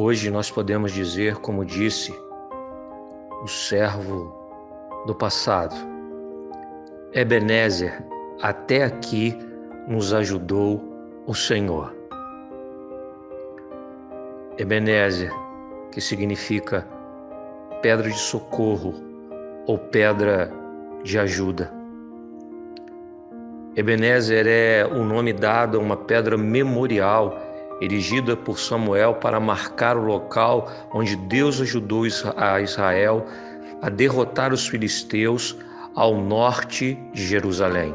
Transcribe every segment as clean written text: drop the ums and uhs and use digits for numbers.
Hoje nós podemos dizer, como disse o servo do passado: Ebenezer, até aqui nos ajudou o Senhor. Ebenezer, que significa pedra de socorro ou pedra de ajuda. Ebenezer é o nome dado a uma pedra memorial erigida por Samuel para marcar o local onde Deus ajudou a Israel a derrotar os filisteus ao norte de Jerusalém.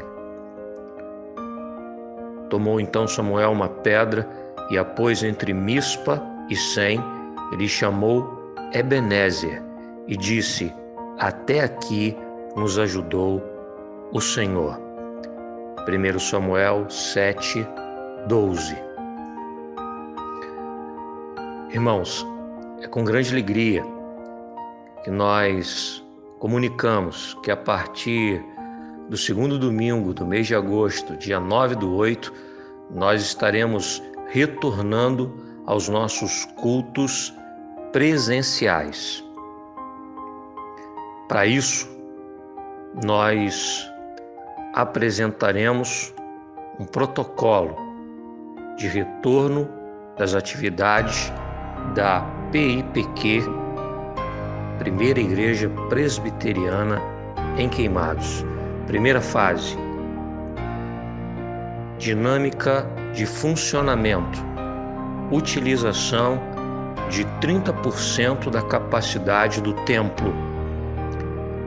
Tomou então Samuel uma pedra e a pôs entre Mispa e Sem. Ele chamou Ebenezer e disse: até aqui nos ajudou o Senhor. 1 Samuel 7:12. Irmãos, é com grande alegria que nós comunicamos que a partir do segundo domingo do mês de agosto, dia 9/8, nós estaremos retornando aos nossos cultos presenciais. Para isso, nós apresentaremos um protocolo de retorno das atividades da PIPQ, Primeira Igreja Presbiteriana em Queimados. Primeira fase: dinâmica de funcionamento, utilização de 30% da capacidade do templo,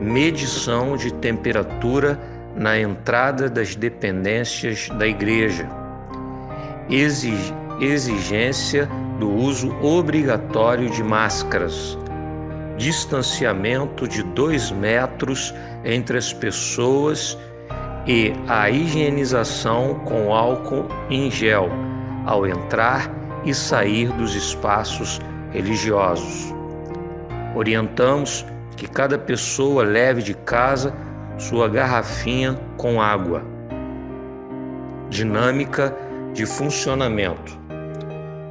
medição de temperatura na entrada das dependências da igreja, exigência do uso obrigatório de máscaras, distanciamento de 2 metros entre as pessoas e a higienização com álcool em gel ao entrar e sair dos espaços religiosos. Orientamos que cada pessoa leve de casa sua garrafinha com água. Dinâmica de funcionamento: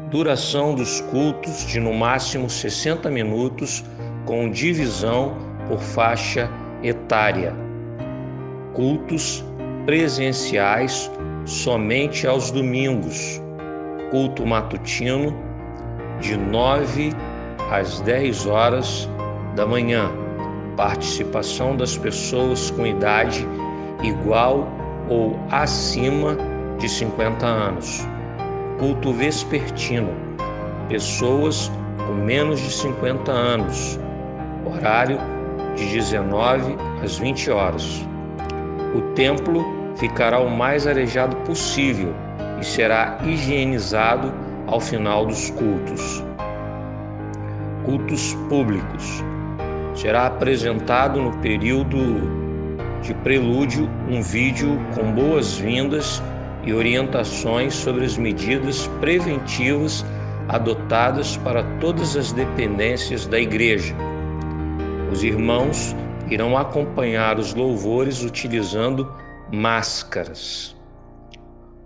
duração dos cultos de no máximo 60 minutos, com divisão por faixa etária. Cultos presenciais somente aos domingos. Culto matutino de 9 às 10 horas da manhã. Participação das pessoas com idade igual ou acima de 50 anos. Culto vespertino, pessoas com menos de 50 anos. Horário de 19 às 20 horas. O templo ficará o mais arejado possível e será higienizado ao final dos cultos. Cultos públicos. Será apresentado no período de prelúdio um vídeo com boas-vindas e orientações sobre as medidas preventivas adotadas para todas as dependências da igreja. Os irmãos irão acompanhar os louvores utilizando máscaras.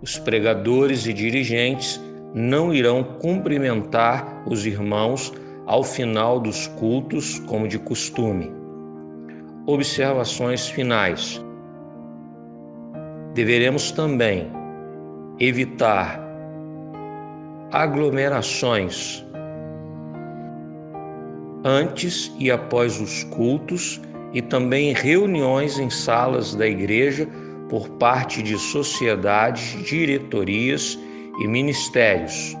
Os pregadores e dirigentes não irão cumprimentar os irmãos ao final dos cultos, como de costume. Observações finais: deveremos também evitar aglomerações antes e após os cultos e também reuniões em salas da igreja por parte de sociedades, diretorias e ministérios.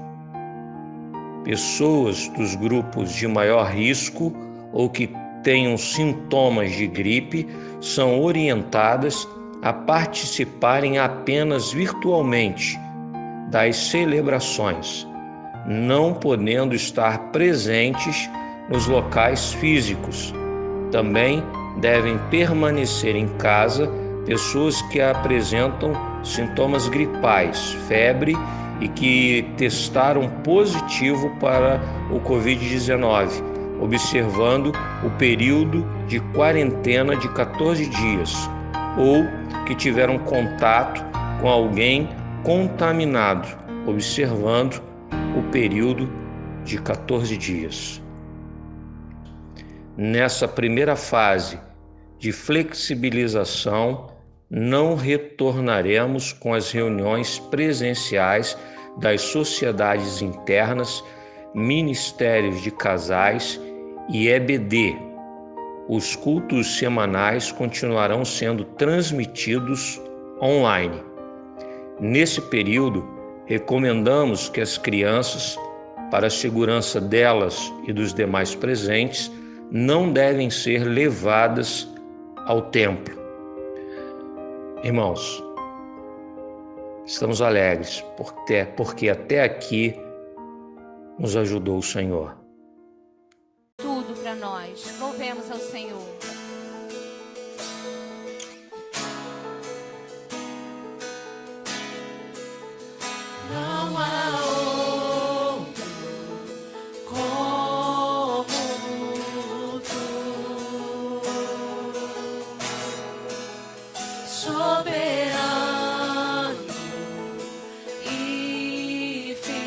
Pessoas dos grupos de maior risco ou que tenham sintomas de gripe são orientadas a participarem apenas virtualmente das celebrações, não podendo estar presentes nos locais físicos. Também devem permanecer em casa pessoas que apresentam sintomas gripais, febre e que testaram positivo para o Covid-19, observando o período de quarentena de 14 dias, ou que tiveram contato com alguém contaminado, observando o período de 14 dias. Nessa primeira fase de flexibilização, não retornaremos com as reuniões presenciais das sociedades internas, ministérios de casais e EBD. Os cultos semanais continuarão sendo transmitidos online. Nesse período, recomendamos que as crianças, para a segurança delas e dos demais presentes, não devem ser levadas ao templo. Irmãos, estamos alegres porque até aqui nos ajudou o Senhor. Tudo para nós. Louvemos ao Senhor. Não há outro como tu, soberano e fiel.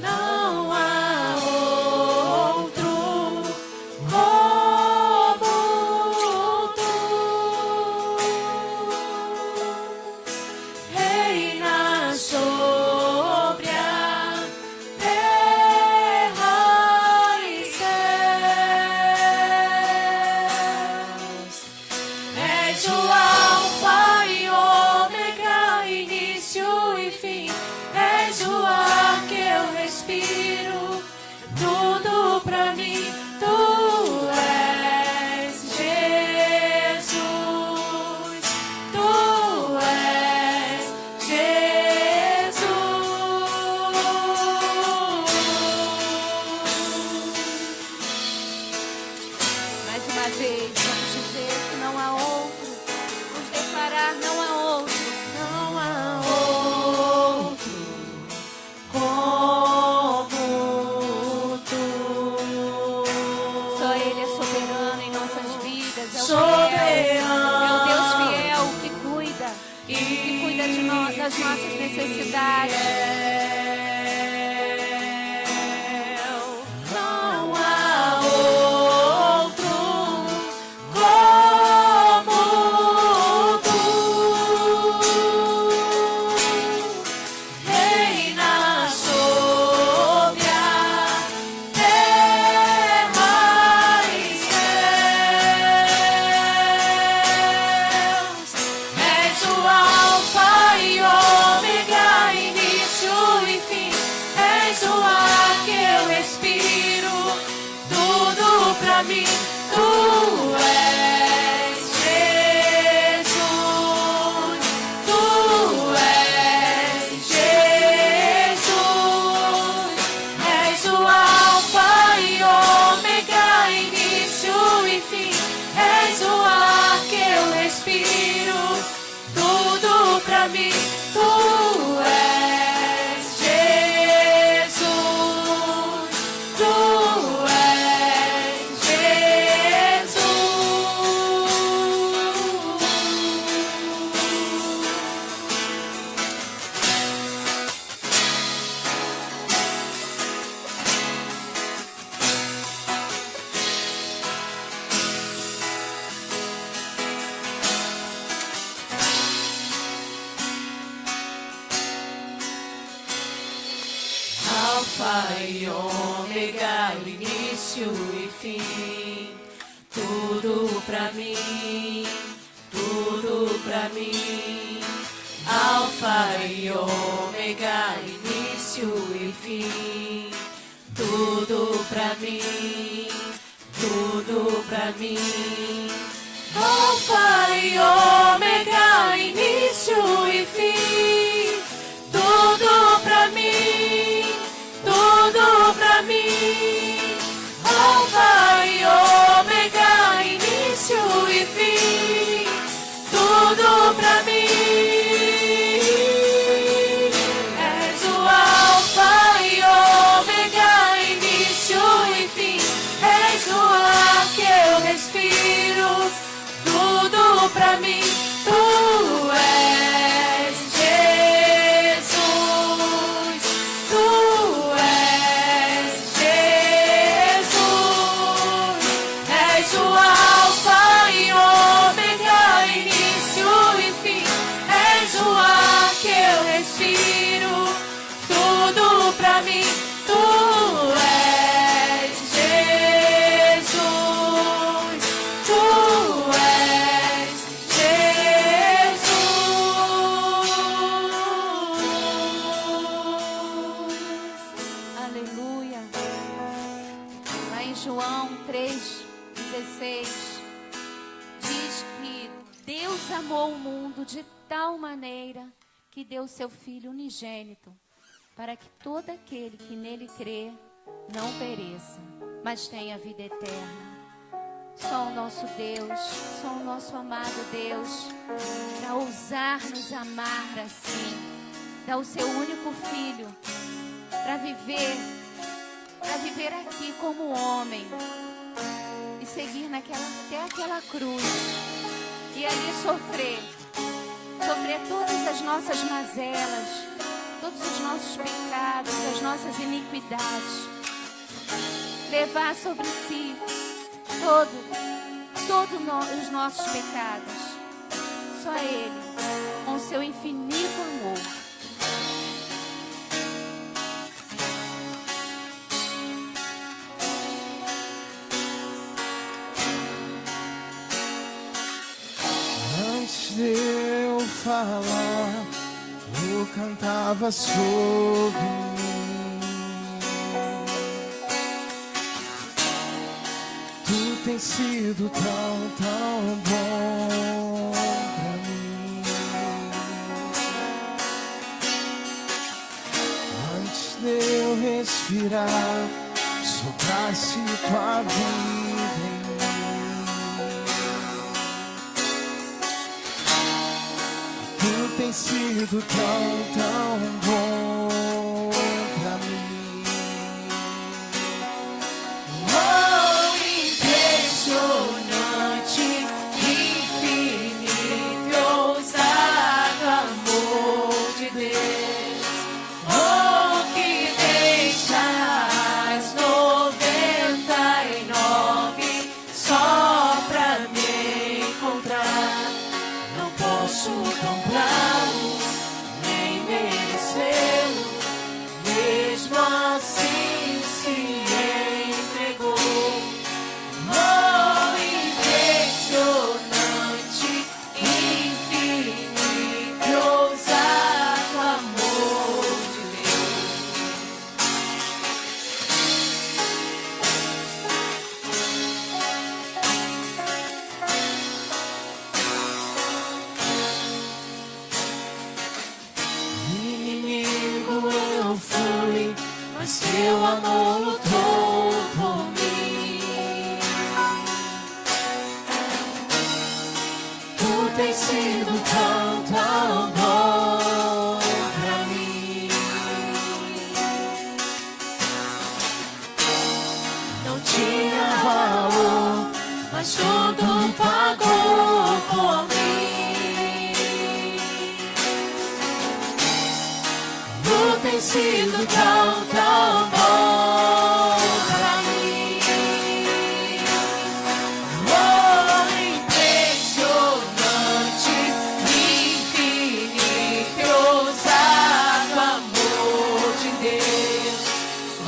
Não há outro como tu, reina sobre a terra e céus. És o Alfa e Ômega, início e fim. És o ar que eu respiro, tudo pra mim. Tu és Jesus, tu és Jesus. Mais uma vez, vamos dizer que não há outro. Vamos declarar: não há outro. Não há outro como tu. Só Ele é soberano em nossas vidas. É o Soberano. fiel. É o Deus fiel que cuida de nós, das nossas necessidades. Não há outro como tu, reina sobre a terra e céus. És o Alfa e Ômega, início e fim. És o ar que eu respiro, tudo pra mim. Tu és Jesus, tu és Jesus. És o Alfa e Ômega, início e fim. És o ar que eu respiro, tudo pra mim. Tu és Jesus, tu és Jesus. Alfa e Ômega, início e fim. Tudo pra mim, tudo pra mim. Alfa e Ômega, início e fim. Tudo pra mim, tudo pra mim. Alfa e Ômega, início e fim. Tudo pra mim, tudo pra mim. Alfa e Ômega, início e fim. Tudo pra mim. És o Alfa e Ômega, início e fim. És o ar que eu respiro, tudo pra mim. Tu és Jesus. amou o mundo de tal maneira que deu seu Filho unigênito, para que todo aquele que nele crê não pereça, mas tenha vida eterna. Só o nosso Deus, só o nosso amado Deus, para ousar nos amar assim, dá o seu único Filho para viver aqui como homem e seguir até aquela cruz e ali sofrer todas as nossas mazelas, todos os nossos pecados, as nossas iniquidades, levar sobre si todos os nossos pecados. Só Ele, com seu infinito amor. Antes de eu falar, eu cantava sobre mim. Tu tens sido tão bom pra mim. Antes de eu respirar, sopraste tua vida em mim. Tu tens sido tão bom pra mim. Teu amor lutou por mim. Tu tens sido tão bom pra mim. Não tinha valor, mas tudo pagou por mim. Tu tens sido tão bom pra mim. Oh, impressionante, infinito e ousado amor de Deus.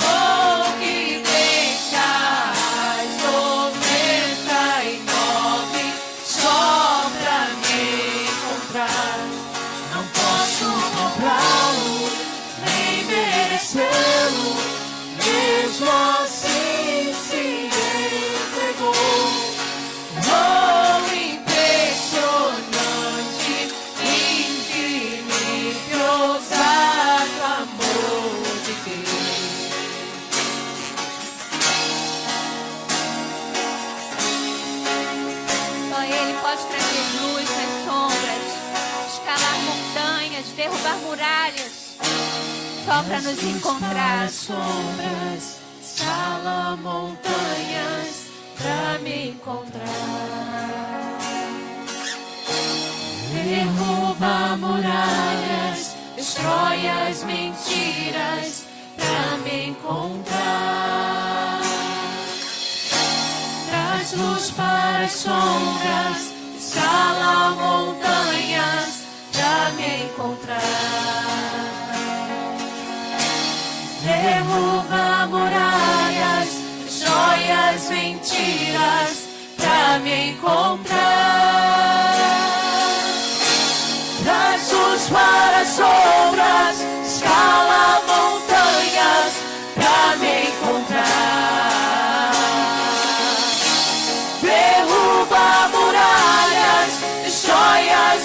Oh, que deixas 99 só pra me encontrar. Não posso comprá-lo, nem merecê-lo, mesmo assim se entregou. Oh, impressionante, infinito e ousado amor de Deus. Só Ele pode trazer luz nas sombras, escalar montanhas, derrubar muralhas, só para nos encontrar. Sombras, escala montanhas pra me encontrar. Derruba muralhas, destrói as mentiras pra me encontrar. Traz luz para as sombras, escala montanhas pra me encontrar. Derruba muralhas, destrói as mentiras pra me encontrar. Traz luz para as sombras, escala montanhas pra me encontrar. Derruba muralhas, destrói as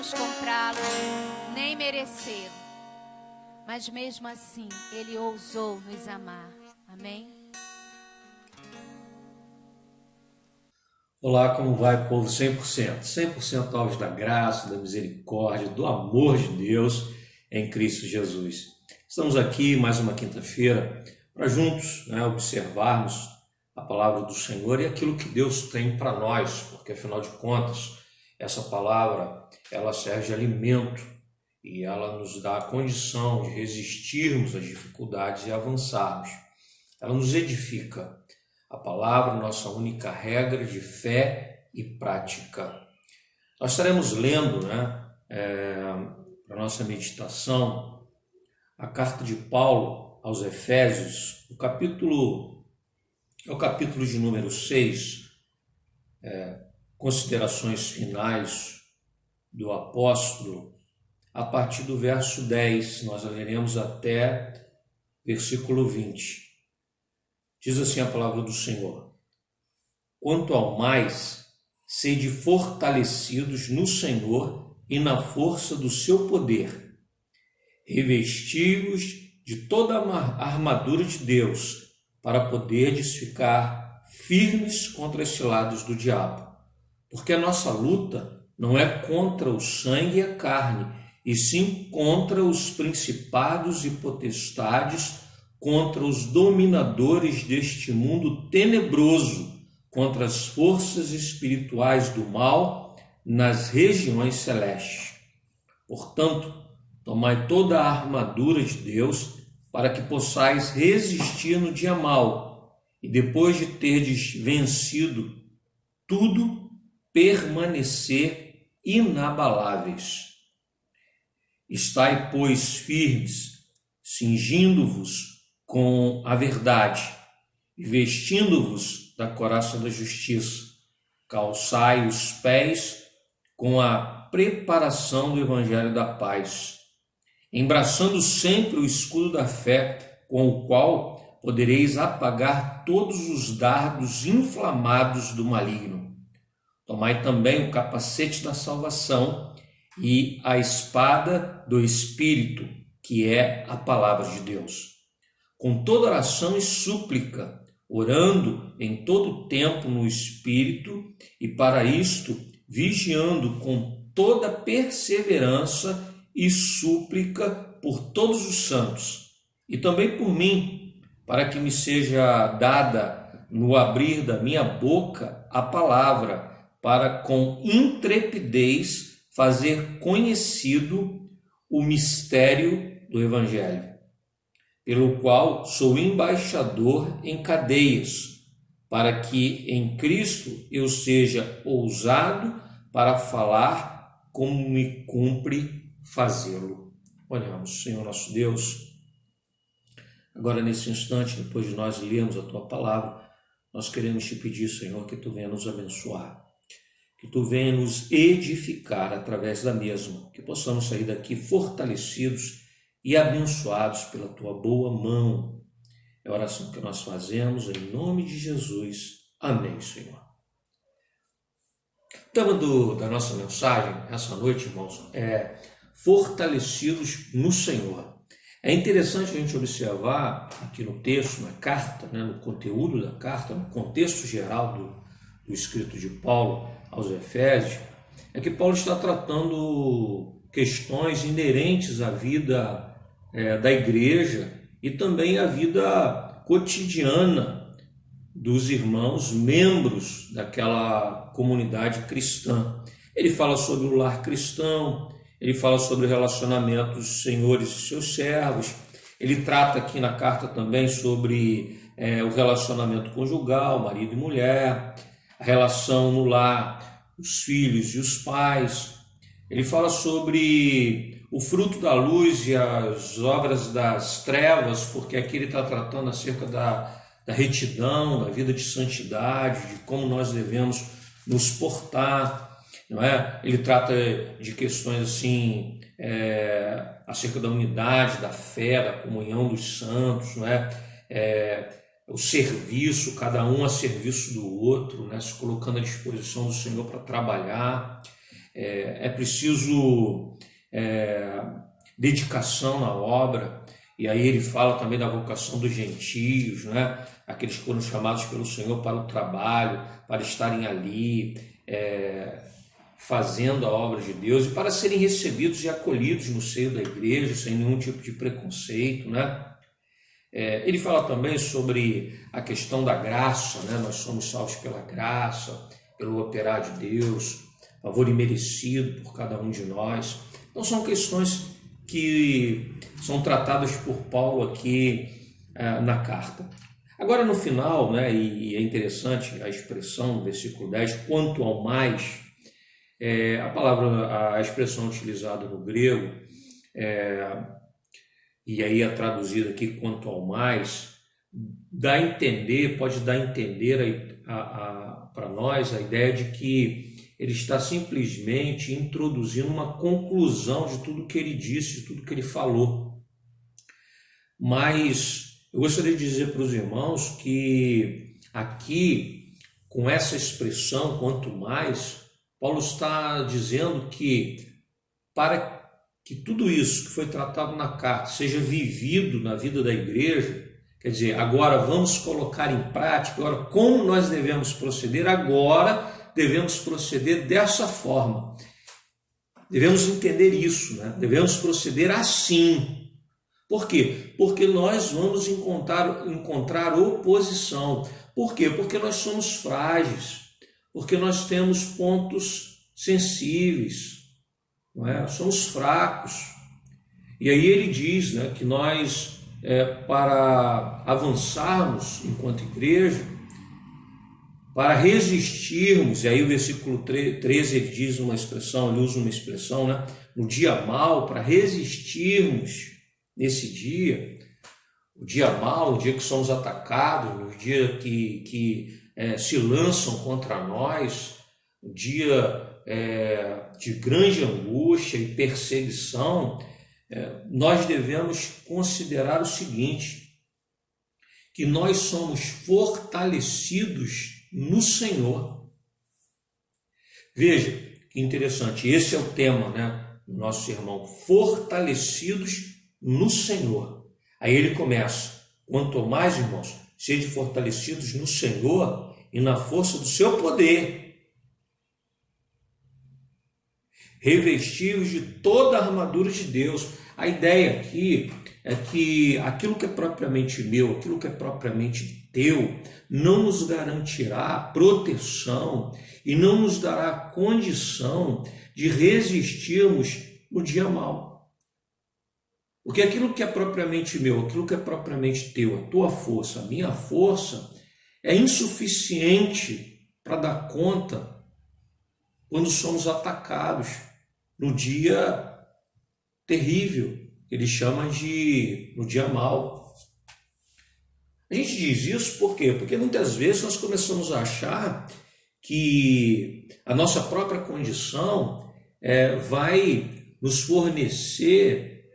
podemos comprá-lo, nem merecê-lo. Mas mesmo assim, Ele ousou nos amar. Amém? Olá, como vai, povo? 100%. 100% alvos da graça, da misericórdia, do amor de Deus em Cristo Jesus. Estamos aqui mais uma quinta-feira para juntos observarmos a palavra do Senhor e aquilo que Deus tem para nós, porque afinal de contas, essa palavra ela serve de alimento e ela nos dá a condição de resistirmos às dificuldades e avançarmos. Ela nos edifica. A palavra, nossa única regra de fé e prática. Nós estaremos lendo, para a nossa meditação, a carta de Paulo aos Efésios, o capítulo de número 6, considerações finais do apóstolo, a partir do verso 10, nós leremos até versículo 20. Diz assim a palavra do Senhor: quanto ao mais, sede fortalecidos no Senhor e na força do seu poder, revesti-vos de toda a armadura de Deus, para poderdes ficar firmes contra as ciladas do diabo. Porque a nossa luta não é contra o sangue e a carne, e sim contra os principados e potestades, contra os dominadores deste mundo tenebroso, contra as forças espirituais do mal nas regiões celestes. Portanto, tomai toda a armadura de Deus, para que possais resistir no dia mau, e depois de terdes vencido tudo, permanecer inabaláveis. Estai, pois, firmes, cingindo-vos com a verdade, e vestindo-vos da couraça da justiça, calçai os pés com a preparação do evangelho da paz, embraçando sempre o escudo da fé, com o qual podereis apagar todos os dardos inflamados do maligno. Tomai também o capacete da salvação e a espada do Espírito, que é a palavra de Deus. Com toda oração e súplica, orando em todo tempo no Espírito, e para isto vigiando com toda perseverança e súplica por todos os santos, e também por mim, para que me seja dada no abrir da minha boca a palavra, para com intrepidez fazer conhecido o mistério do Evangelho, pelo qual sou embaixador em cadeias, para que em Cristo eu seja ousado para falar como me cumpre fazê-lo. Olhamos, Senhor nosso Deus, agora nesse instante, depois de nós lermos a Tua palavra, nós queremos Te pedir, Senhor, que Tu venha nos abençoar, que Tu venha nos edificar através da mesma, que possamos sair daqui fortalecidos e abençoados pela Tua boa mão. É a oração que nós fazemos em nome de Jesus. Amém, Senhor. O tema da nossa mensagem essa noite, irmãos, é fortalecidos no Senhor. É interessante a gente observar aqui no texto, na carta, no conteúdo da carta, no contexto geral do escrito de Paulo aos Efésios, é que Paulo está tratando questões inerentes à vida da igreja e também à vida cotidiana dos irmãos, membros daquela comunidade cristã. Ele fala sobre o lar cristão, ele fala sobre o relacionamento dos senhores e seus servos, ele trata aqui na carta também sobre o relacionamento conjugal, marido e mulher, a relação no lar, os filhos e os pais. Ele fala sobre o fruto da luz e as obras das trevas, porque aqui ele está tratando acerca da retidão, da vida de santidade, de como nós devemos nos portar, não é? Ele trata de questões assim, acerca da unidade, da fé, da comunhão dos santos, não é? O serviço, cada um a serviço do outro, né? Se colocando à disposição do Senhor para trabalhar. é preciso dedicação na obra. E aí ele fala também da vocação dos gentios, né? Aqueles que foram chamados pelo Senhor para o trabalho, para estarem ali, fazendo a obra de Deus e para serem recebidos e acolhidos no seio da igreja, sem nenhum tipo de preconceito, né? Ele fala também sobre a questão da graça, né? Nós somos salvos pela graça, pelo operar de Deus, favor imerecido por cada um de nós. Então são questões que são tratadas por Paulo aqui na carta. Agora no final, né, e é interessante a expressão no versículo 10, quanto ao mais, a expressão utilizada no grego, e aí é traduzida aqui quanto ao mais, pode dar a entender para nós a ideia de que ele está simplesmente introduzindo uma conclusão de tudo que ele disse, de tudo que ele falou. Mas eu gostaria de dizer para os irmãos que aqui, com essa expressão, quanto mais, Paulo está dizendo que para que tudo isso que foi tratado na carta seja vivido na vida da igreja, quer dizer, agora vamos colocar em prática, agora como nós devemos proceder, agora devemos proceder dessa forma. Devemos entender isso, né? Devemos proceder assim. Por quê? Porque nós vamos encontrar oposição. Por quê? Porque nós somos frágeis, porque nós temos pontos sensíveis, não é? Somos fracos. E aí ele diz, né, que nós, para avançarmos enquanto igreja, para resistirmos, e aí o versículo 13 ele diz uma expressão, ele usa uma expressão, né? No dia mau, para resistirmos nesse dia, o dia mau, o dia que somos atacados, o dia que se lançam contra nós, o dia de grande angústia e perseguição, nós devemos considerar o seguinte, que nós somos fortalecidos no Senhor. Veja, que interessante, esse é o tema, né, do nosso sermão, fortalecidos no Senhor. Aí ele começa, quanto mais, irmãos, sede fortalecidos no Senhor e na força do seu poder, revestidos de toda a armadura de Deus. A ideia aqui é que aquilo que é propriamente meu, aquilo que é propriamente teu, não nos garantirá proteção e não nos dará condição de resistirmos no dia mau. Porque aquilo que é propriamente meu, aquilo que é propriamente teu, a tua força, a minha força, é insuficiente para dar conta quando somos atacados no dia terrível, ele chama de no dia mau. A gente diz isso por quê? Porque muitas vezes nós começamos a achar que a nossa própria condição vai nos fornecer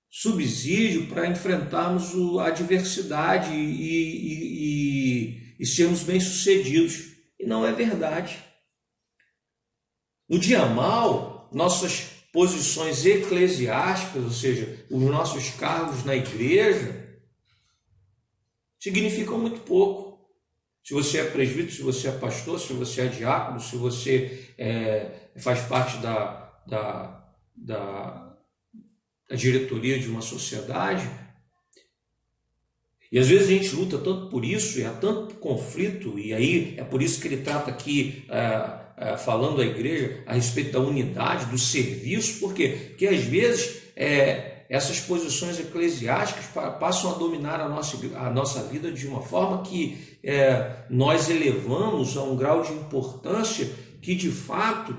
subsídio para enfrentarmos a adversidade e sermos bem-sucedidos. E não é verdade. No dia mau, nossas posições eclesiásticas, ou seja, os nossos cargos na igreja, significam muito pouco. Se você é presbítero, se você é pastor, se você é diácono, se você faz parte da diretoria de uma sociedade, e às vezes a gente luta tanto por isso, e há tanto conflito, e aí é por isso que ele trata aqui, falando à igreja, a respeito da unidade, do serviço. Por quê? Porque às vezes essas posições eclesiásticas passam a dominar a nossa vida de uma forma que nós elevamos a um grau de importância que de fato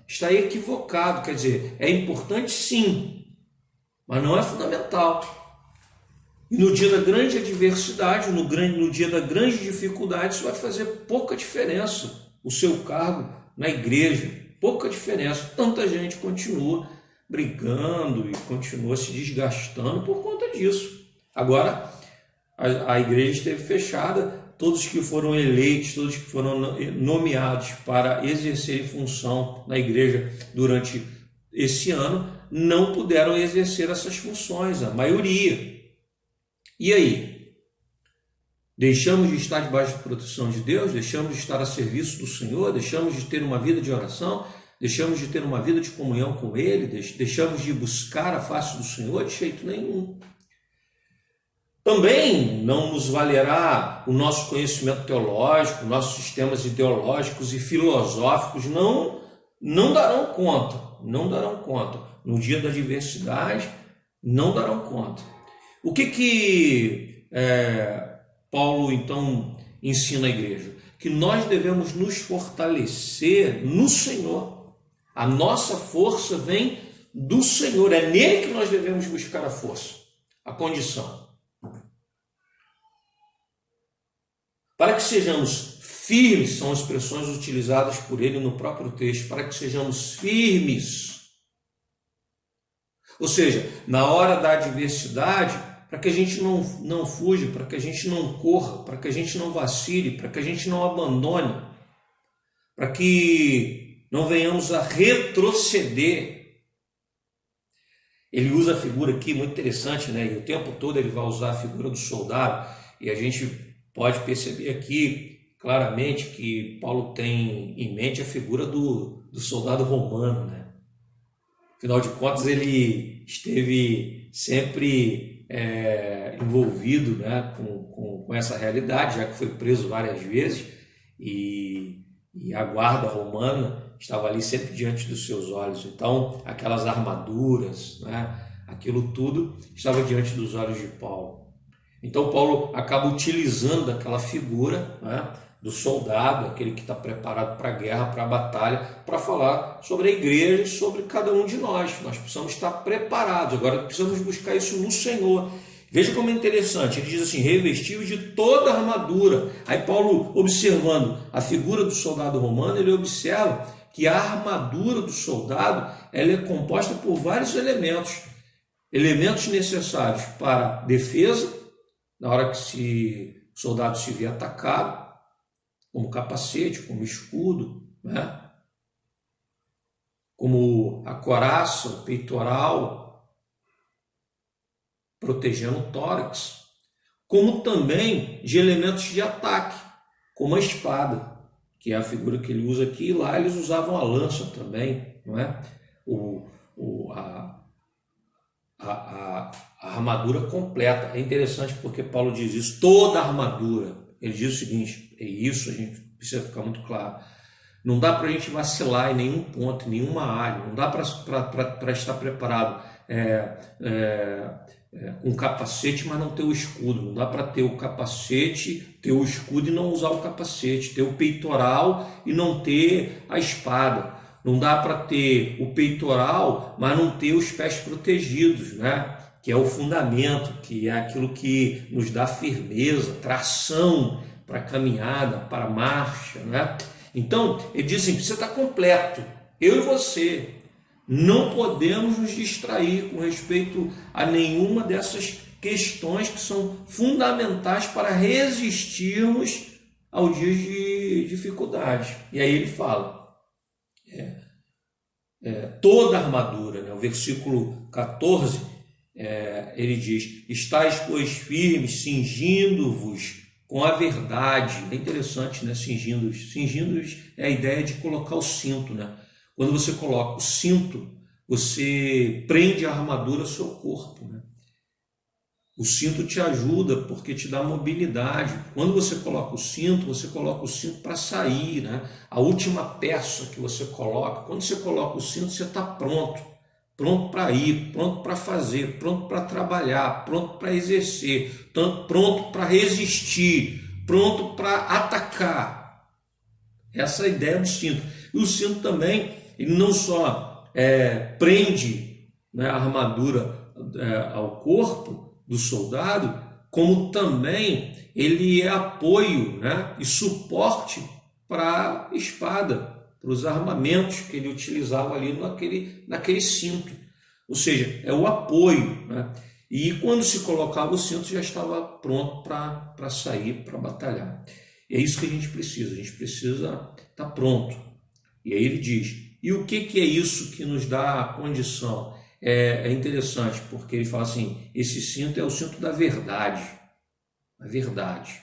está equivocado. Quer dizer, é importante sim, mas não é fundamental. E no dia da grande adversidade, no dia da grande dificuldade, isso vai fazer pouca diferença, o seu cargo na igreja, pouca diferença. Tanta gente continua brigando e continua se desgastando por conta disso. Agora, a igreja esteve fechada todos que foram eleitos, todos que foram nomeados para exercerem função na igreja durante esse ano, não puderam exercer essas funções, a maioria. E aí? Deixamos de estar debaixo da proteção de Deus? Deixamos de estar a serviço do Senhor? Deixamos de ter uma vida de oração? Deixamos de ter uma vida de comunhão com Ele? Deixamos de buscar a face do Senhor? De jeito nenhum. Também não nos valerá o nosso conhecimento teológico, nossos sistemas ideológicos e filosóficos não darão conta. No dia da adversidade, não darão conta. O que Paulo, então, ensina à igreja? Que nós devemos nos fortalecer no Senhor. A nossa força vem do Senhor. É nele que nós devemos buscar a força, a condição. Para que sejamos firmes, são expressões utilizadas por ele no próprio texto, para que sejamos firmes. Ou seja, na hora da adversidade, para que a gente não fuja, para que a gente não corra, para que a gente não vacile, para que a gente não abandone, para que não venhamos a retroceder. Ele usa a figura aqui, muito interessante, né? E o tempo todo ele vai usar a figura do soldado, e a gente pode perceber aqui claramente que Paulo tem em mente a figura do soldado romano, né? Afinal de contas, ele esteve sempre envolvido, né, com essa realidade, já que foi preso várias vezes, e a guarda romana estava ali sempre diante dos seus olhos. Então, aquelas armaduras, né, aquilo tudo estava diante dos olhos de Paulo. Então Paulo acaba utilizando aquela figura, né, do soldado, aquele que está preparado para a guerra, para a batalha, para falar sobre a igreja e sobre cada um de nós. Nós precisamos estar preparados, agora precisamos buscar isso no Senhor. Veja como é interessante, ele diz assim, revestiu de toda a armadura. Aí Paulo, observando a figura do soldado romano, ele observa que a armadura do soldado ela é composta por vários elementos necessários para defesa, na hora que o soldado se vê atacado, como capacete, como escudo, né? Como a couraça, o peitoral, protegendo o tórax, como também de elementos de ataque, como a espada, que é a figura que ele usa aqui, e lá eles usavam a lança também, não é? A armadura completa. É interessante porque Paulo diz isso, toda a armadura. Ele diz o seguinte, é isso, a gente precisa ficar muito claro. Não dá para a gente vacilar em nenhum ponto, em nenhuma área. Não dá para estar preparado com capacete, mas não ter o escudo. Não dá para ter o capacete, ter o escudo e não usar o capacete. Ter o peitoral e não ter a espada. Não dá para ter o peitoral, mas não ter os pés protegidos, né? Que é o fundamento, que é aquilo que nos dá firmeza, tração para a caminhada, para a marcha, né? Então, ele diz assim, precisa estar completo. Eu e você não podemos nos distrair com respeito a nenhuma dessas questões que são fundamentais para resistirmos ao dia de dificuldade. E aí ele fala, toda a armadura, né? O versículo 14, ele diz, estais, pois, firmes, cingindo-vos com a verdade. É interessante, né? Cingindo-vos. Cingindo-vos é a ideia de colocar o cinto, né? Quando você coloca o cinto, você prende a armadura ao seu corpo, né? O cinto te ajuda porque te dá mobilidade. Quando você coloca o cinto para sair, né? A última peça que você coloca, quando você coloca o cinto, você está pronto para ir, pronto para fazer, pronto para trabalhar, pronto para exercer, pronto para resistir, pronto para atacar. Essa é a ideia do cinto. E o cinto também, ele não só prende, né, a armadura ao corpo do soldado, como também ele é apoio, né, e suporte para a espada, para os armamentos que ele utilizava ali naquele cinto. Ou seja, é o apoio, né? E quando se colocava o cinto, já estava pronto para sair, para batalhar. E é isso que a gente precisa estar pronto. E aí ele diz, e o que é isso que nos dá a condição? É interessante, porque ele fala assim, esse cinto é o cinto da verdade. A verdade.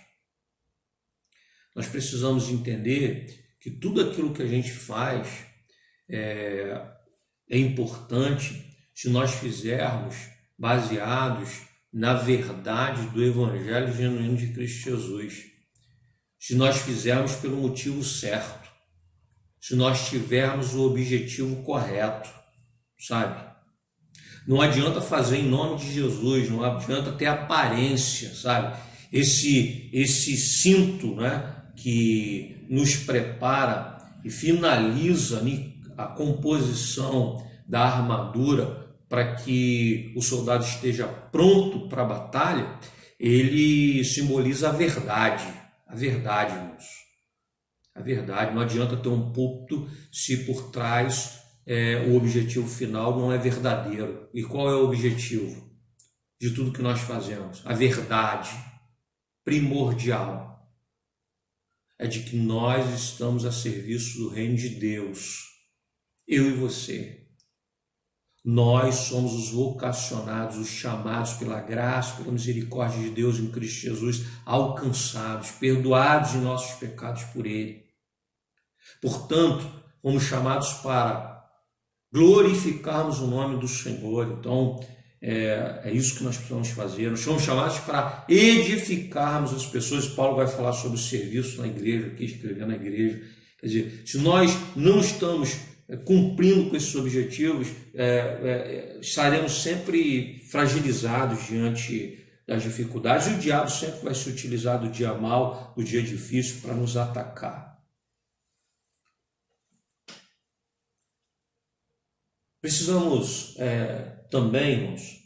Nós precisamos entender que tudo aquilo que a gente faz é importante se nós fizermos baseados na verdade do Evangelho genuíno de Cristo Jesus. Se nós fizermos pelo motivo certo. Se nós tivermos o objetivo correto, sabe? Não adianta fazer em nome de Jesus, não adianta ter aparência, sabe? Esse cinto, né, que nos prepara e finaliza a composição da armadura para que o soldado esteja pronto para a batalha, ele simboliza a verdade, irmãos. A verdade, não adianta ter um púlpito se por trás o objetivo final não é verdadeiro. E qual é o objetivo de tudo que nós fazemos? A verdade primordial é de que nós estamos a serviço do reino de Deus, eu e você. Nós somos os vocacionados, os chamados pela graça, pela misericórdia de Deus em Cristo Jesus, alcançados, perdoados de nossos pecados por Ele. Portanto, fomos chamados para glorificarmos o nome do Senhor. Então, é isso que nós precisamos fazer. Nós somos chamados para edificarmos as pessoas. Paulo vai falar sobre o serviço na igreja, aqui escrevendo na igreja. Quer dizer, se nós não estamos cumprindo com esses objetivos, estaremos sempre fragilizados diante das dificuldades, e o diabo sempre vai se utilizar do dia mau, do dia difícil, para nos atacar. Precisamos também, irmãos,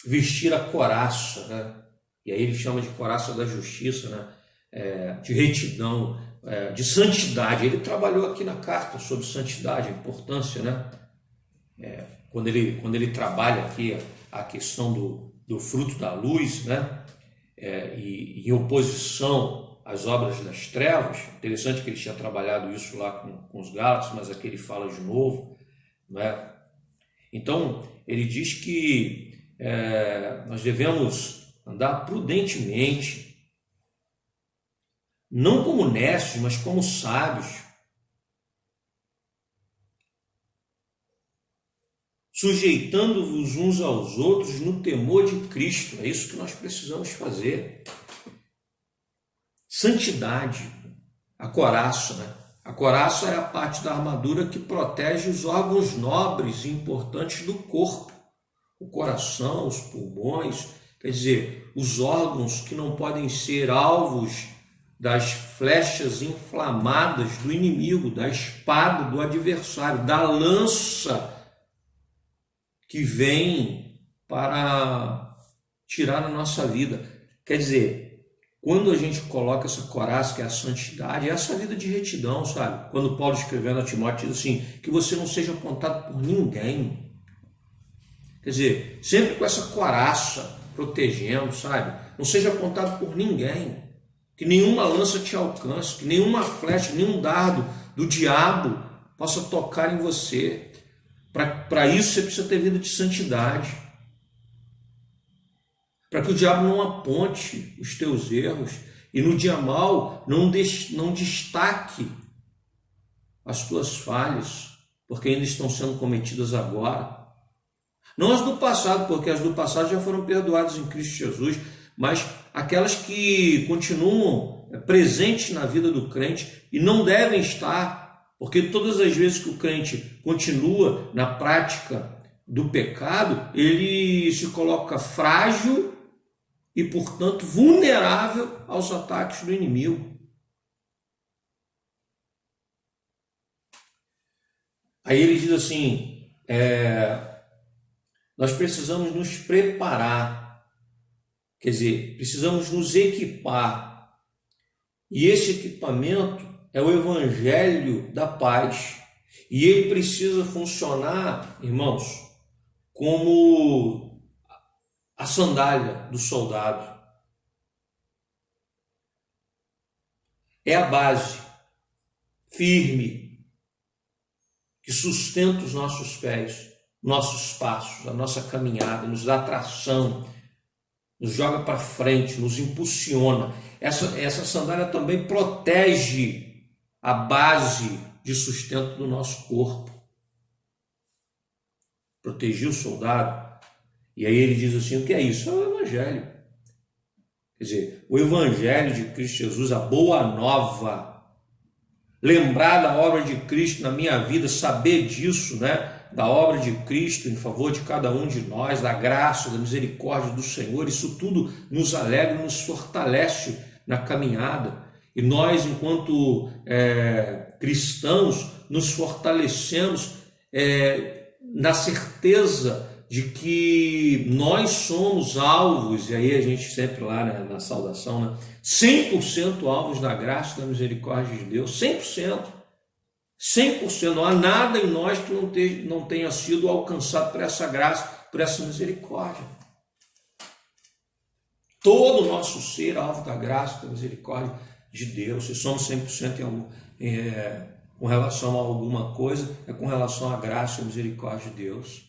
vestir a couraça, né? E aí ele chama de couraça da justiça, né? De retidão, de santidade. Ele trabalhou aqui na carta sobre santidade, a importância, né? Quando ele trabalha aqui a questão do fruto da luz, né? E em oposição às obras das trevas. Interessante que ele tinha trabalhado isso lá com os Gálatas, mas aqui ele fala de novo, né? Então ele diz que nós devemos andar prudentemente, não como necios, mas como sábios, sujeitando-vos uns aos outros no temor de Cristo. É isso que nós precisamos fazer. Santidade, a couraça, né? A couraça é a parte da armadura que protege os órgãos nobres e importantes do corpo, o coração, os pulmões, quer dizer, os órgãos que não podem ser alvos das flechas inflamadas do inimigo, da espada do adversário, da lança que vem para tirar a nossa vida. Quer dizer, quando a gente coloca essa couraça, que é a santidade, é essa vida de retidão, sabe? Quando Paulo escrevendo a Timóteo diz assim, que você não seja apontado por ninguém. Quer dizer, sempre com essa couraça protegendo, sabe? Não seja apontado por ninguém. Que nenhuma lança te alcance, que nenhuma flecha, nenhum dardo do diabo possa tocar em você. Para isso você precisa ter vida de santidade. Para que o diabo não aponte os teus erros e no dia mau não destaque as tuas falhas, porque ainda estão sendo cometidas agora. Não as do passado, porque as do passado já foram perdoadas em Cristo Jesus, mas aquelas que continuam presentes na vida do crente e não devem estar, porque todas as vezes que o crente continua na prática do pecado, ele se coloca frágil e, portanto, vulnerável aos ataques do inimigo. Aí ele diz assim, nós precisamos nos preparar, quer dizer, precisamos nos equipar. E esse equipamento é o Evangelho da paz. E ele precisa funcionar, irmãos, como a sandália do soldado. É a base firme que sustenta os nossos pés, nossos passos, a nossa caminhada, nos dá tração, nos joga para frente, nos impulsiona. Essa sandália também protege a base de sustento do nosso corpo. Proteger o soldado. E aí ele diz assim, o que é isso? É o Evangelho. Quer dizer, o Evangelho de Cristo Jesus, a boa nova. Lembrar da obra de Cristo na minha vida, saber disso, né? Da obra de Cristo em favor de cada um de nós, da graça, da misericórdia do Senhor, isso tudo nos alegra, nos fortalece na caminhada. E nós, enquanto cristãos, nos fortalecemos na certeza de que nós somos alvos, e aí a gente sempre lá, né, na saudação, né, 100% alvos da graça e da misericórdia de Deus, 100%. 100%, não há nada em nós que não tenha sido alcançado por essa graça, por essa misericórdia. Todo o nosso ser alvo da graça, da misericórdia de Deus. Se somos 100% com relação a alguma coisa, é com relação à graça e à misericórdia de Deus.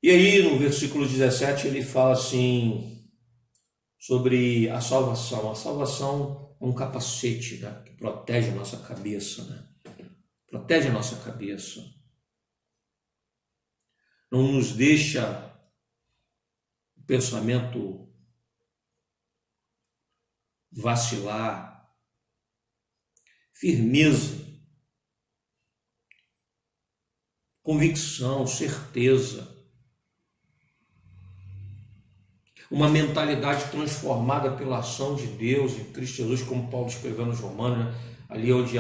E aí no versículo 17 ele fala assim sobre a salvação. A salvação é um capacete, né, que protege a nossa cabeça, né? Protege a nossa cabeça. Não nos deixa o pensamento vacilar. Firmeza, convicção, certeza. Uma mentalidade transformada pela ação de Deus em Cristo Jesus, como Paulo escreveu nos Romanos, né? Ali onde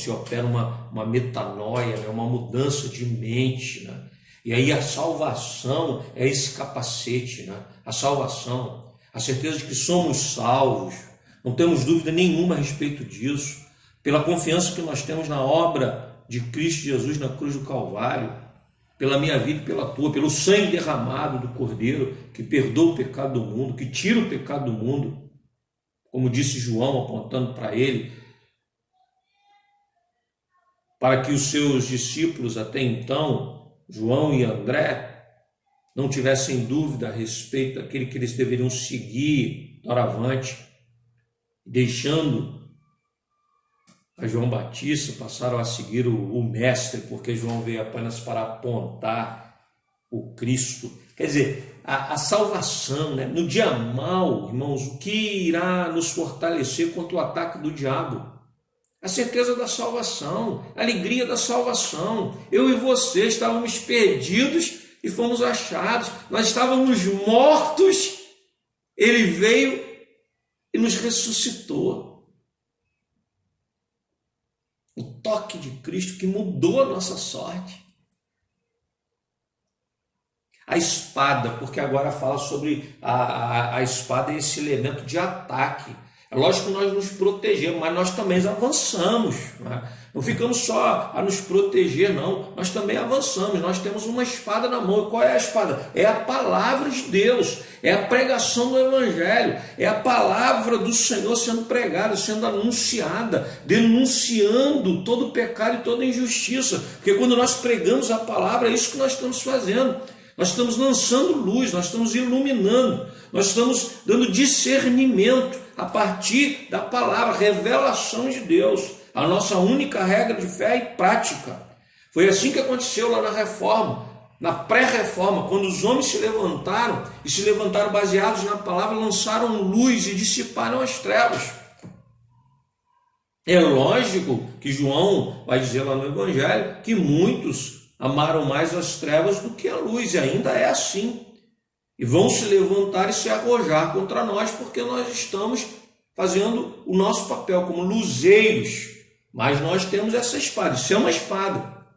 se opera uma metanoia, né? Uma mudança de mente, né? E aí a salvação é esse capacete, né? A salvação, a certeza de que somos salvos, não temos dúvida nenhuma a respeito disso, pela confiança que nós temos na obra de Cristo Jesus na cruz do Calvário, pela minha vida e pela tua, pelo sangue derramado do Cordeiro, que perdoa o pecado do mundo, que tira o pecado do mundo, como disse João, apontando para ele, para que os seus discípulos até então, João e André, não tivessem dúvida a respeito daquele que eles deveriam seguir doravante, deixando a João Batista, passaram a seguir o mestre, porque João veio apenas para apontar o Cristo. Quer dizer, a salvação, né? No dia mau, irmãos, o que irá nos fortalecer contra o ataque do diabo? A certeza da salvação, a alegria da salvação. Eu e você estávamos perdidos e fomos achados. Nós estávamos mortos, ele veio e nos ressuscitou. O toque de Cristo que mudou a nossa sorte. A espada, porque agora fala sobre a espada, esse elemento de ataque. É lógico que nós nos protegemos, mas nós também avançamos. Não ficamos só a nos proteger, não. Nós também avançamos. Nós temos uma espada na mão. E qual é a espada? É a palavra de Deus. É a pregação do Evangelho. É a palavra do Senhor sendo pregada, sendo anunciada, denunciando todo o pecado e toda a injustiça. Porque quando nós pregamos a palavra, é isso que nós estamos fazendo. Nós estamos lançando luz, nós estamos iluminando, nós estamos dando discernimento a partir da palavra, revelação de Deus, a nossa única regra de fé e prática. Foi assim que aconteceu lá na Reforma, na pré-reforma, quando os homens se levantaram, e se levantaram baseados na palavra, lançaram luz e dissiparam as trevas. É lógico que João vai dizer lá no Evangelho que muitos amaram mais as trevas do que a luz, e ainda é assim. E vão se levantar e se arrojar contra nós, porque nós estamos fazendo o nosso papel como luzeiros. Mas nós temos essa espada. Isso é uma espada.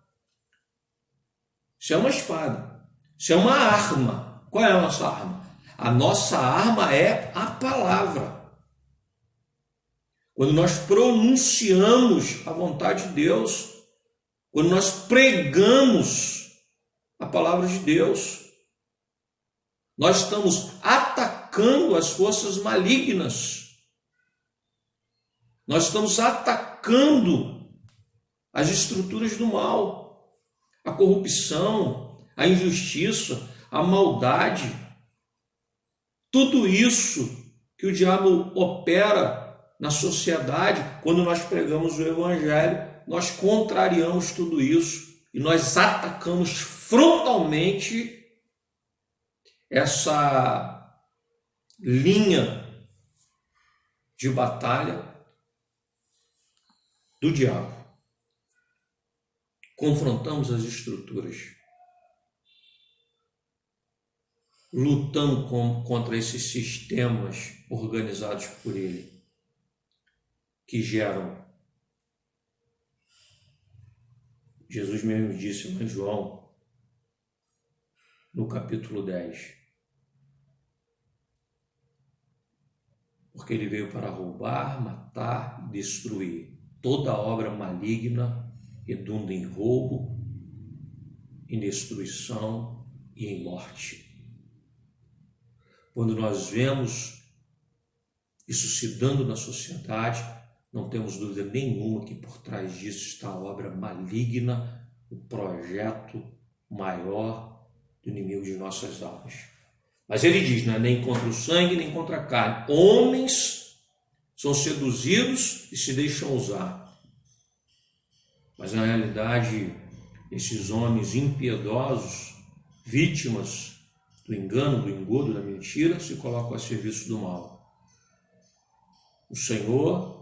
Isso é uma espada. Isso é uma arma. Qual é a nossa arma? A nossa arma é a palavra. Quando nós pronunciamos a vontade de Deus, quando nós pregamos a palavra de Deus. Nós estamos atacando as forças malignas. Nós estamos atacando as estruturas do mal, a corrupção, a injustiça, a maldade. Tudo isso que o diabo opera na sociedade, quando nós pregamos o Evangelho, nós contrariamos tudo isso e nós atacamos frontalmente essa linha de batalha do diabo. Confrontamos as estruturas, lutando contra esses sistemas organizados por ele, que geram. Jesus mesmo disse em João, no capítulo 10, porque ele veio para roubar, matar e destruir. Toda obra maligna redunda em roubo, em destruição e em morte. Quando nós vemos isso se dando na sociedade, não temos dúvida nenhuma que por trás disso está a obra maligna, o projeto maior do inimigo de nossas almas. Mas ele diz, não é nem contra o sangue, nem contra a carne. Homens são seduzidos e se deixam usar. Mas na realidade, esses homens impiedosos, vítimas do engano, do engodo, da mentira, se colocam a serviço do mal. O Senhor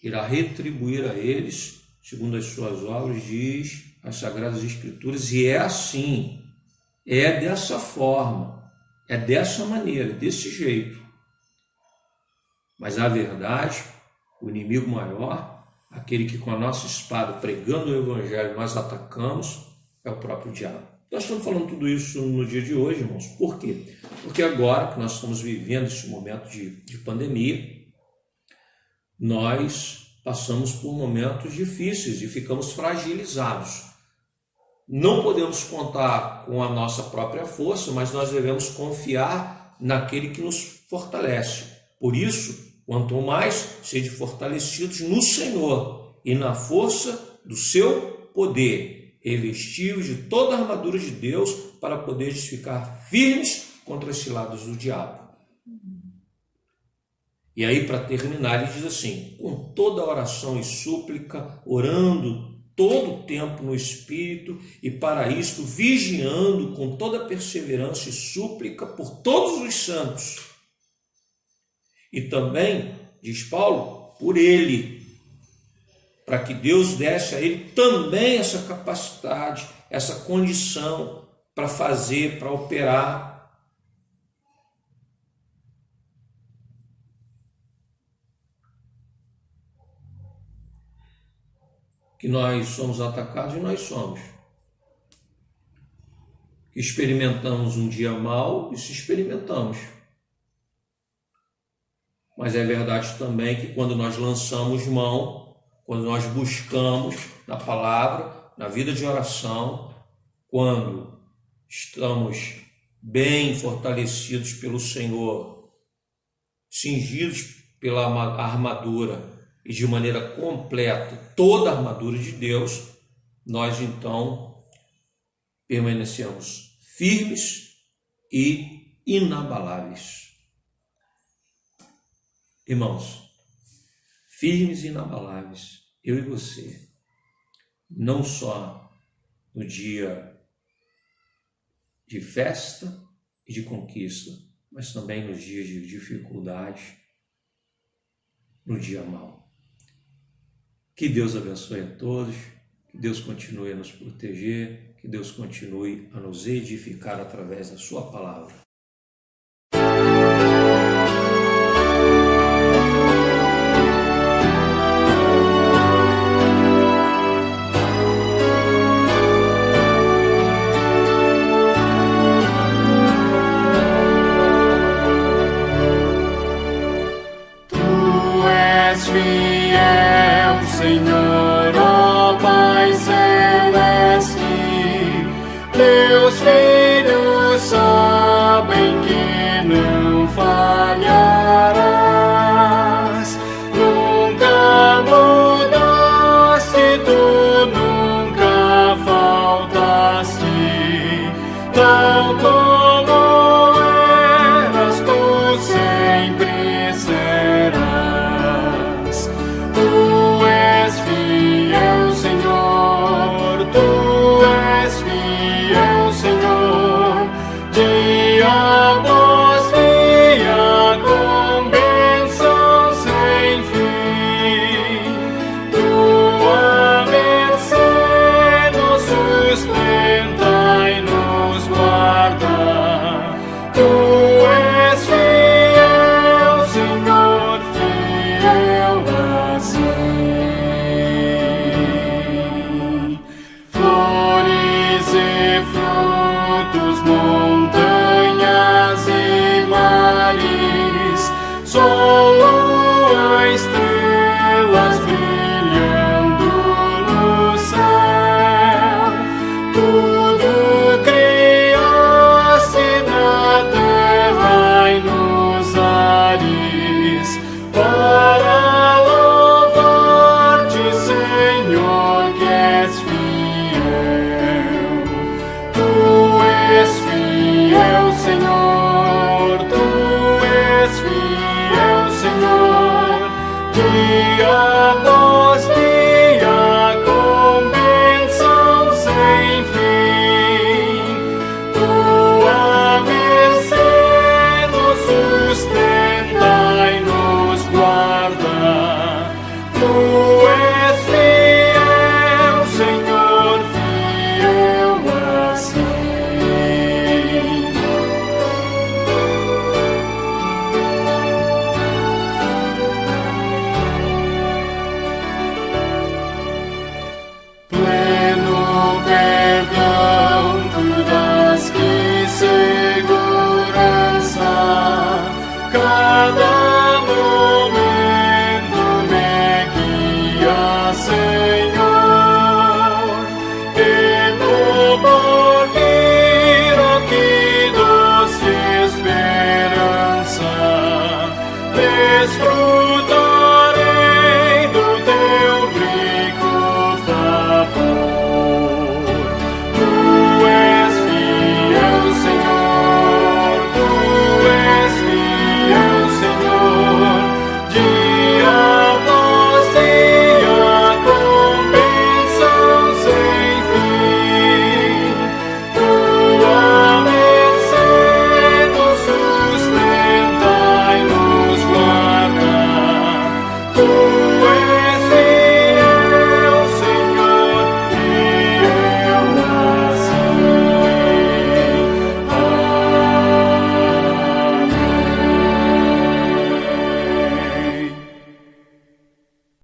irá retribuir a eles, segundo as suas obras, diz as Sagradas Escrituras, e é assim, é dessa forma, é dessa maneira, desse jeito. Mas na verdade, o inimigo maior, aquele que com a nossa espada, pregando o Evangelho, nós atacamos, é o próprio diabo. Nós estamos falando tudo isso no dia de hoje, irmãos. Por quê? Porque agora que nós estamos vivendo esse momento de pandemia, nós passamos por momentos difíceis e ficamos fragilizados. Não podemos contar com a nossa própria força, mas nós devemos confiar naquele que nos fortalece. Por isso, quanto mais sede fortalecidos no Senhor e na força do seu poder, revestidos de toda a armadura de Deus para poderes ficar firmes contra as ciladas do diabo. E aí, para terminar, ele diz assim, com toda oração e súplica, orando todo o tempo no Espírito, e para isto vigiando com toda perseverança e súplica por todos os santos. E também, diz Paulo, por ele, para que Deus desse a ele também essa capacidade, essa condição para fazer, para operar. Que nós somos atacados, e nós somos. Que experimentamos um dia mal, e se experimentamos. Mas é verdade também que quando nós lançamos mão, quando nós buscamos na palavra, na vida de oração, quando estamos bem fortalecidos pelo Senhor, cingidos pela armadura e de maneira completa toda a armadura de Deus, nós então permanecemos firmes e inabaláveis. Irmãos, firmes e inabaláveis, eu e você, não só no dia de festa e de conquista, mas também nos dias de dificuldade, no dia mau. Que Deus abençoe a todos, que Deus continue a nos proteger, que Deus continue a nos edificar através da sua palavra.